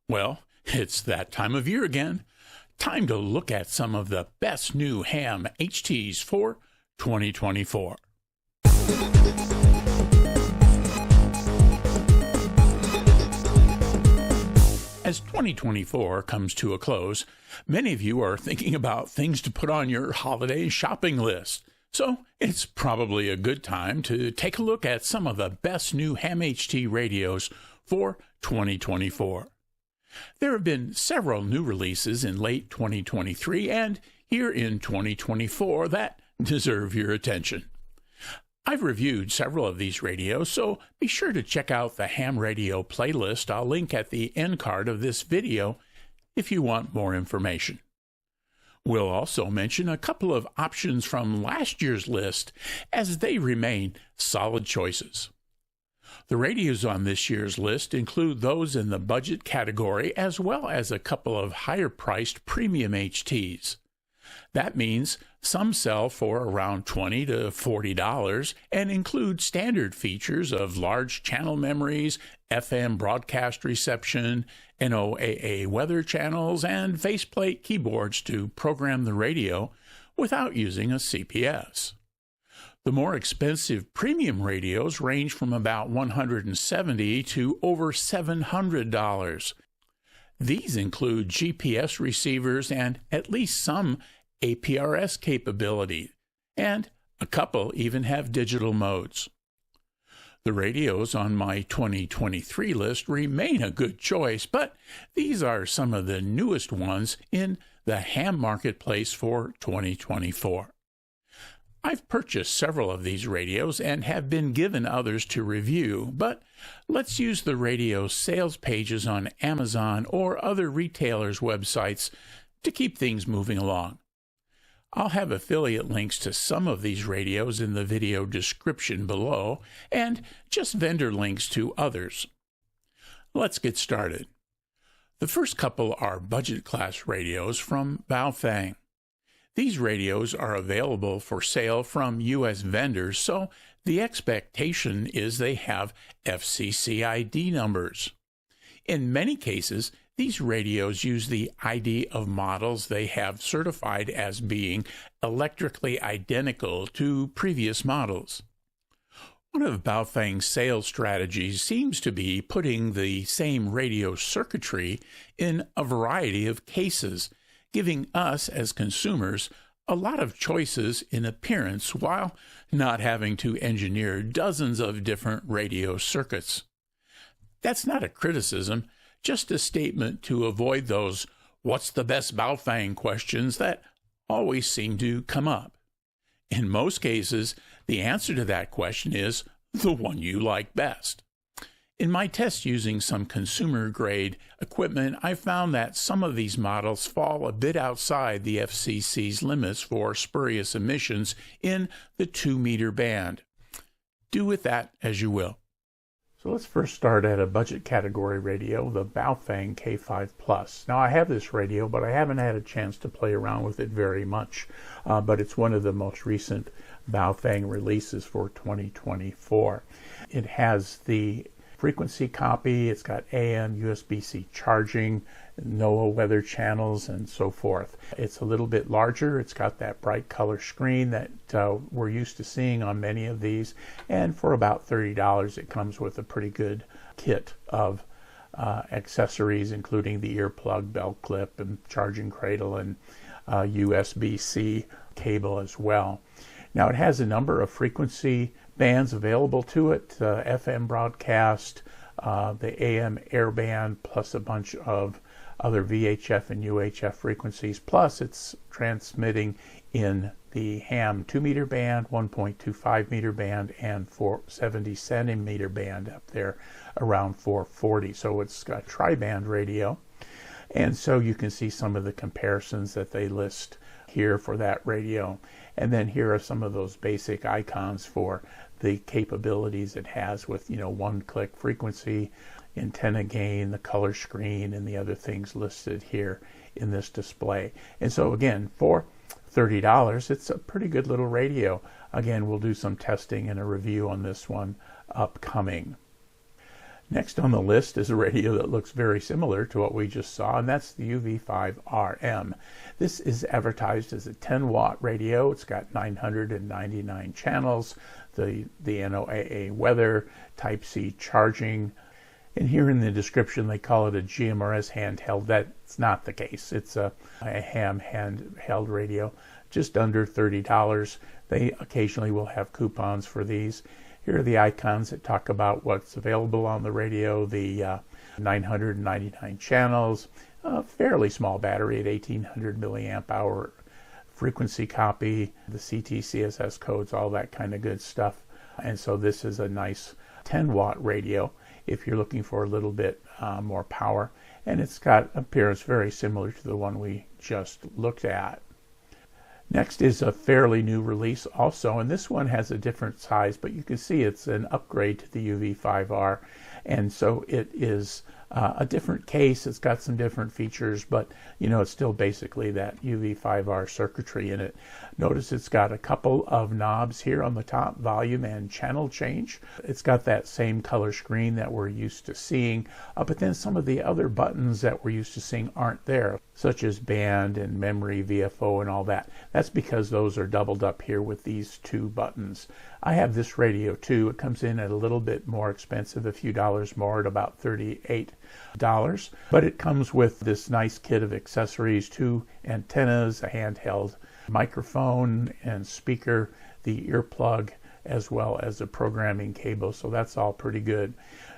Well, it's that time of year again. Time to look at some of the best new Ham HTs for 2024. As 2024 comes to a close, many of you are thinking about things to put on your holiday shopping list. So it's probably a good time to take a look at some of the best new Ham HT radios for 2024. There have been several new releases in late 2023 and here in 2024 that deserve your attention. I've reviewed several of these radios, so be sure to check out the Ham Radio playlist I'll link at the end card of this video if you want more information. We'll also mention a couple of options from last year's list as they remain solid choices. The radios on this year's list include those in the budget category as well as a couple of higher-priced premium HTs. That means some sell for around $20 to $40 and include standard features of large channel memories, FM broadcast reception, NOAA weather channels, and faceplate keyboards to program the radio without using a CPS. The more expensive premium radios range from about $170 to over $700. These include GPS receivers and at least some APRS capability, and a couple even have digital modes. The radios on my 2023 list remain a good choice, but these are some of the newest ones in the ham marketplace for 2024. I've purchased several of these radios and have been given others to review, but let's use the radio sales pages on Amazon or other retailers' websites to keep things moving along. I'll have affiliate links to some of these radios in the video description below, and just vendor links to others. Let's get started. The first couple are budget class radios from BaoFeng. These radios are available for sale from U.S. vendors, so the expectation is they have FCC ID numbers. In many cases, these radios use the ID of models they have certified as being electrically identical to previous models. One of BaoFeng's sales strategies seems to be putting the same radio circuitry in a variety of cases, giving us as consumers a lot of choices in appearance while not having to engineer dozens of different radio circuits. That's not a criticism, just a statement to avoid those "what's the best BaoFeng" questions that always seem to come up. In most cases, the answer to that question is the one you like best. In my test using some consumer-grade equipment, I found that some of these models fall a bit outside the FCC's limits for spurious emissions in the 2-meter band. Do with that as you will. So let's first start at a budget category radio, the BaoFeng K5Plus. Now I have this radio, but I haven't had a chance to play around with it very much, but it's one of the most recent BaoFeng releases for 2024. It has the frequency copy, it's got AM, USB-C charging, NOAA weather channels, and so forth. It's a little bit larger, it's got that bright color screen that we're used to seeing on many of these, and for about $30 it comes with a pretty good kit of accessories, including the earplug, belt clip, and charging cradle, and USB-C cable as well. Now it has a number of frequency bands available to it, FM broadcast, the AM airband, plus a bunch of other VHF and UHF frequencies, plus it's transmitting in the ham 2-meter band, 1.25 meter band, and 470 centimeter band up there around 440. So it's got tri-band radio, and so you can see some of the comparisons that they list here for that radio. And then here are some of those basic icons for the capabilities it has with, one-click frequency, antenna gain, the color screen, and the other things listed here in this display. And so again, for $30, it's a pretty good little radio. Again, we'll do some testing and a review on this one upcoming. Next on the list is a radio that looks very similar to what we just saw, and that's the UV-5RM. This is advertised as a 10-watt radio. It's got 999 channels, the NOAA weather, Type-C charging, and here in the description they call it a GMRS handheld. That's not the case. It's a Ham handheld radio, just under $30. They occasionally will have coupons for these. Here are the icons that talk about what's available on the radio, the 999 channels, a fairly small battery at 1800 milliamp hour, frequency copy, the CT, CSS codes, all that kind of good stuff. And so this is a nice 10-watt radio if you're looking for a little bit more power. And it's got appearance very similar to the one we just looked at. Next is a fairly new release also, and this one has a different size, but you can see it's an upgrade to the UV-5R, and so it is a different case. It's got some different features, but it's still basically that UV-5R circuitry in it. Notice it's got a couple of knobs here on the top, volume and channel change. It's got that same color screen that we're used to seeing, but then some of the other buttons that we're used to seeing aren't there, such as band and memory, VFO, and all that. That's because those are doubled up here with these two buttons. I have this radio too. It comes in at a little bit more expensive, a few dollars more, at about $38. But it comes with this nice kit of accessories, 2 antennas, a handheld microphone and speaker, the earplug, as well as a programming cable. So that's all pretty good.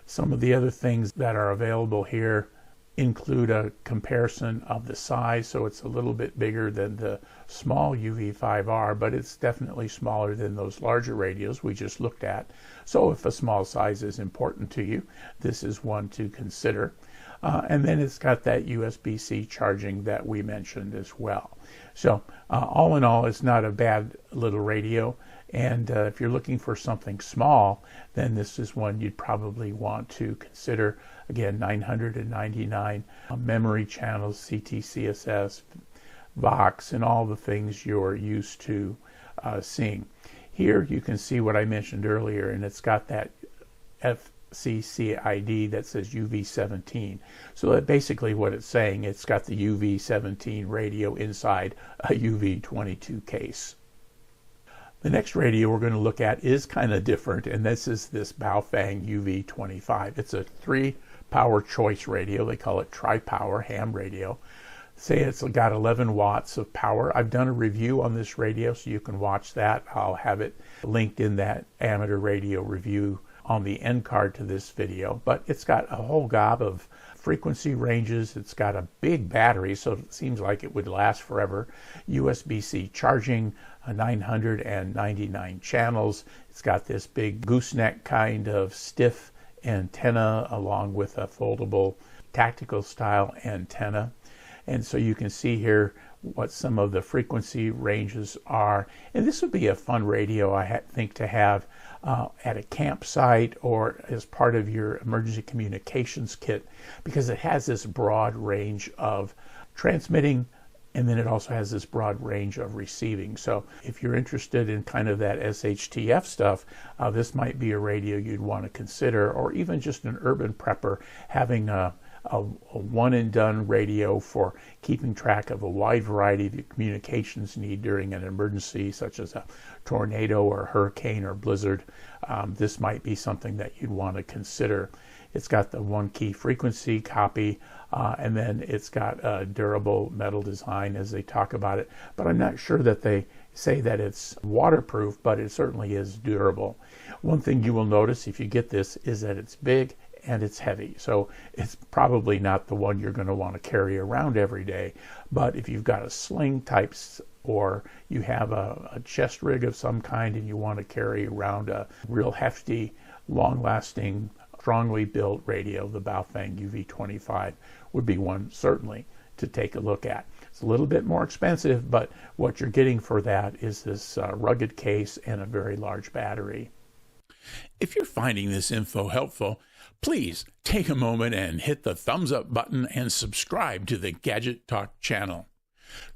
Some of the other things that are available here include a comparison of the size, so it's a little bit bigger than the small UV-5R, but it's definitely smaller than those larger radios we just looked at. So if a small size is important to you, this is one to consider. And then it's got that USB-C charging that we mentioned as well. So all in all, it's not a bad little radio. And if you're looking for something small, then this is one you'd probably want to consider. Again, 999 memory channels, CT, CSS, Vox, and all the things you're used to seeing. Here you can see what I mentioned earlier, and it's got that FCC ID that says UV-17. So that basically what it's saying, it's got the UV-17 radio inside a UV-22 case. The next radio we're going to look at is kind of different, and this is this BaoFeng UV-25. It's a 3-power choice radio. They call it tri-power ham radio. Say it's got 11 watts of power. I've done a review on this radio, so you can watch that. I'll have it linked in that amateur radio review on the end card to this video. But it's got a whole gob of frequency ranges. It's got a big battery, so it seems like it would last forever. USB-C charging, 999 channels. It's got this big gooseneck kind of stiff antenna along with a foldable tactical style antenna. And so you can see here what some of the frequency ranges are. And this would be a fun radio, I think, to have at a campsite or as part of your emergency communications kit, because it has this broad range of transmitting, and then it also has this broad range of receiving. So if you're interested in kind of that SHTF stuff, this might be a radio you'd want to consider, or even just an urban prepper having a one-and-done radio for keeping track of a wide variety of your communications need during an emergency, such as a tornado or hurricane or blizzard. This might be something that you'd want to consider. It's got the 1-key frequency copy, and then it's got a durable metal design as they talk about it. But I'm not sure that they say that it's waterproof, but it certainly is durable. One thing you will notice if you get this is that it's big and it's heavy. So it's probably not the one you're going to want to carry around every day. But if you've got a sling type, or you have a chest rig of some kind and you want to carry around a real hefty, long-lasting, strongly built radio, the BaoFeng UV-25 would be one certainly to take a look at. It's a little bit more expensive, but what you're getting for that is this rugged case and a very large battery. If you're finding this info helpful, please take a moment and hit the thumbs up button and subscribe to the Gadget Talk channel.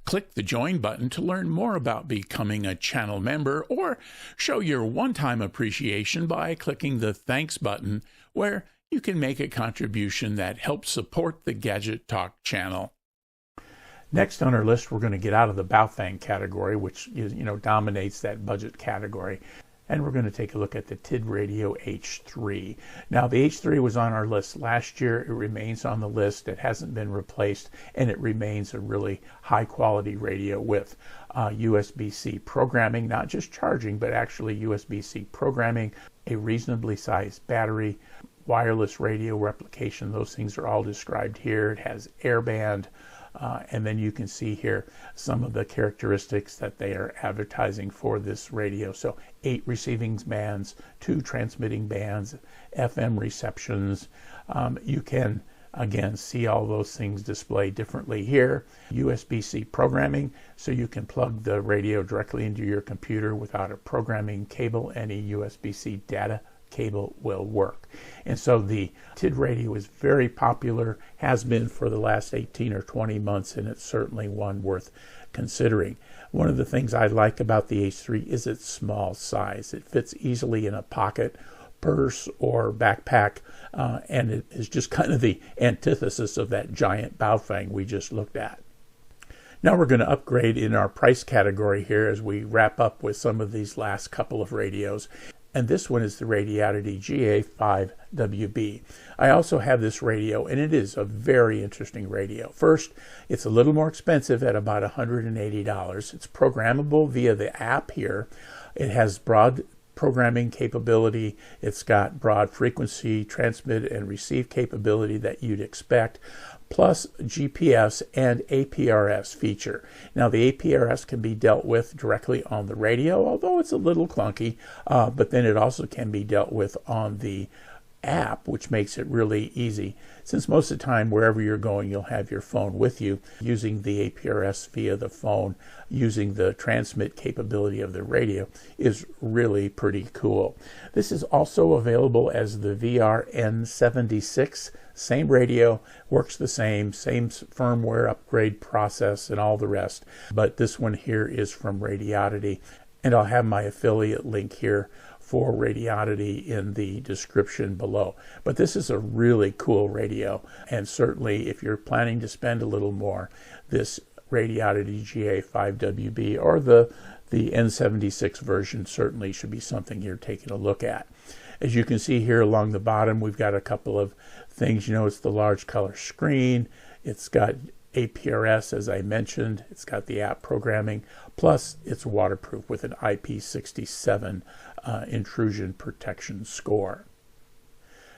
Click the join button to learn more about becoming a channel member, or show your one-time appreciation by clicking the thanks button, where you can make a contribution that helps support the Gadget Talk channel. Next on our list, we're going to get out of the BaoFeng category, which dominates that budget category, and we're going to take a look at the Tidradio H3. Now, the H3 was on our list last year. It remains on the list. It hasn't been replaced, and it remains a really high-quality radio with USB-C programming, not just charging, but actually USB-C programming, a reasonably sized battery, wireless radio replication. Those things are all described here. It has airband. And then you can see here some of the characteristics that they are advertising for this radio. So 8 receiving bands, 2 transmitting bands, FM receptions. You can, again, see all those things displayed differently here. USB-C programming, so you can plug the radio directly into your computer without a programming cable. Any USB-C data cable will work. And so the Tidradio is very popular, has been for the last 18 or 20 months, and it's certainly one worth considering. One of the things I like about the H3 is its small size. It fits easily in a pocket, purse, or backpack, and it is just kind of the antithesis of that giant BaoFeng we just looked at. Now we're going to upgrade in our price category here as we wrap up with some of these last couple of radios. And this one is the Radioddity GA-5WB. I also have this radio, and it is a very interesting radio. First, it's a little more expensive at about $180. It's programmable via the app here. It has broad programming capability. It's got broad frequency, transmit and receive capability that you'd expect, plus GPS and APRS feature. Now, the APRS can be dealt with directly on the radio, although it's a little clunky, but then it also can be dealt with on the app, which makes it really easy. Since most of the time, wherever you're going, you'll have your phone with you. Using the APRS via the phone, using the transmit capability of the radio is really pretty cool. This is also available as the VRN76. Same radio, works the same firmware upgrade process and all the rest. But this one here is from Radioddity, and I'll have my affiliate link here for Radioddity in the description below. But this is a really cool radio, and certainly if you're planning to spend a little more, this Radioddity GA-5WB or the N76 version certainly should be something you're taking a look at. As you can see here along the bottom, we've got a couple of things. It's the large color screen. It's got APRS, as I mentioned. It's got the app programming. Plus, it's waterproof with an IP67 intrusion protection score.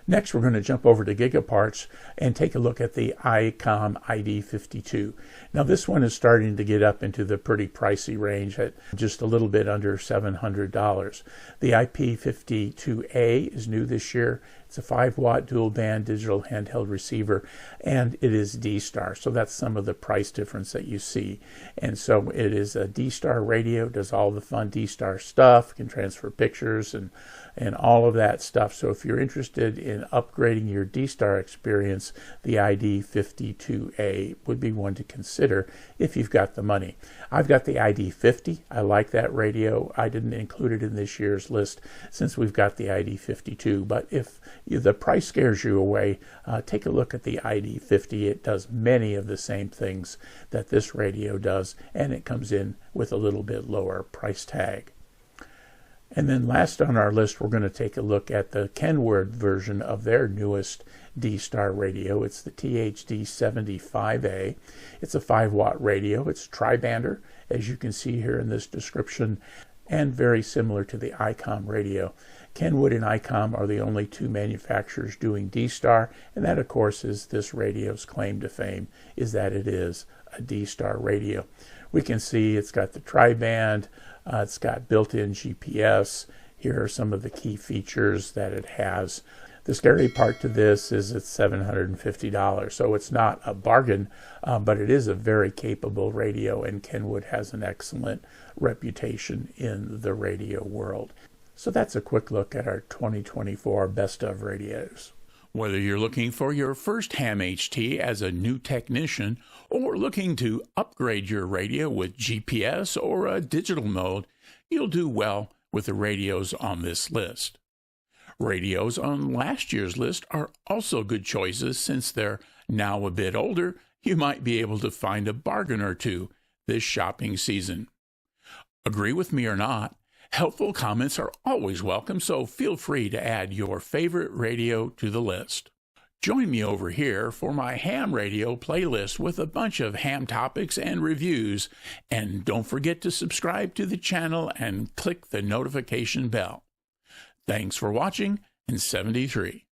Next, we're going to jump over to Gigaparts and take a look at the ICOM ID52. Now, this one is starting to get up into the pretty pricey range at just a little bit under $700. The IP52A is new this year. It's a 5-watt dual-band digital handheld receiver, and it is D-Star. So that's some of the price difference that you see. And so it is a D-Star radio, does all the fun D-Star stuff, can transfer pictures and all of that stuff. So if you're interested in upgrading your D-Star experience, the ID52A would be one to consider if you've got the money. I've got the ID50. I like that radio. I didn't include it in this year's list since we've got the ID52. But if the price scares you away, take a look at the ID50. It does many of the same things that this radio does, and it comes in with a little bit lower price tag. And then last on our list, we're going to take a look at the Kenwood version of their newest D-Star radio. It's the THD75A. It's a 5-watt radio. It's tri-bander, as you can see here in this description, and very similar to the ICOM radio. Kenwood and ICOM are the only 2 manufacturers doing D-Star, and that, of course, is this radio's claim to fame, is that it is a D-Star radio. We can see it's got the tri-band, it's got built-in GPS. Here are some of the key features that it has. The scary part to this is it's $750, so it's not a bargain, but it is a very capable radio, and Kenwood has an excellent reputation in the radio world. So that's a quick look at our 2024 Best of Radios. Whether you're looking for your first Ham HT as a new technician or looking to upgrade your radio with GPS or a digital mode, you'll do well with the radios on this list. Radios on last year's list are also good choices since they're now a bit older. You might be able to find a bargain or two this shopping season. Agree with me or not, helpful comments are always welcome, so feel free to add your favorite radio to the list. Join me over here for my ham radio playlist with a bunch of ham topics and reviews, and don't forget to subscribe to the channel and click the notification bell. Thanks for watching in 73.